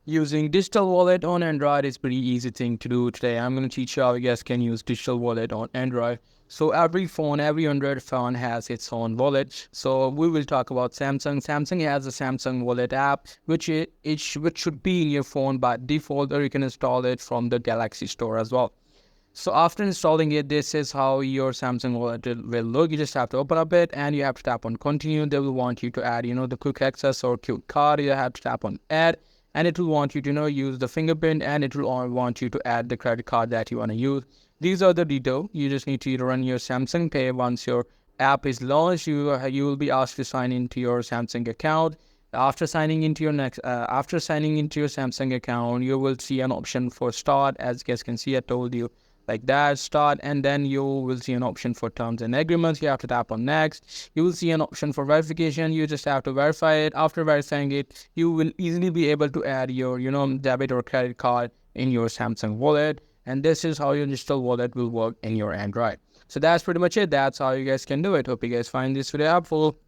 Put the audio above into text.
Using digital wallet on Android is pretty easy thing to do today. I'm going to teach you how you guys can use digital wallet on Android. So every phone, every Android phone has its own wallet. So we will talk about Samsung. Samsung has a Samsung Wallet app, which should be in your phone by default, or you can install it from the Galaxy Store as well. So after installing it, this is how your Samsung wallet will look. You just have to open up it and you have to tap on continue. They will want you to add, the quick access or quick card. You have to tap on add and it will want you to, use the fingerprint, and it will want you to add the credit card that you want to use. These are the details. You just need to run your Samsung Pay. Once your app is launched, you will be asked to sign into your Samsung account. After signing into your Samsung account, you will see an option for start. As you guys can see, I told you like that, start, and then you will see an option for terms and agreements. You have to tap on next. You will see an option for verification. You just have to verify it. After verifying it, you will easily be able to add your debit or credit card in your Samsung wallet, and this is how your digital wallet will work in your Android. So that's pretty much it. That's how you guys can do it. Hope you guys find this video helpful.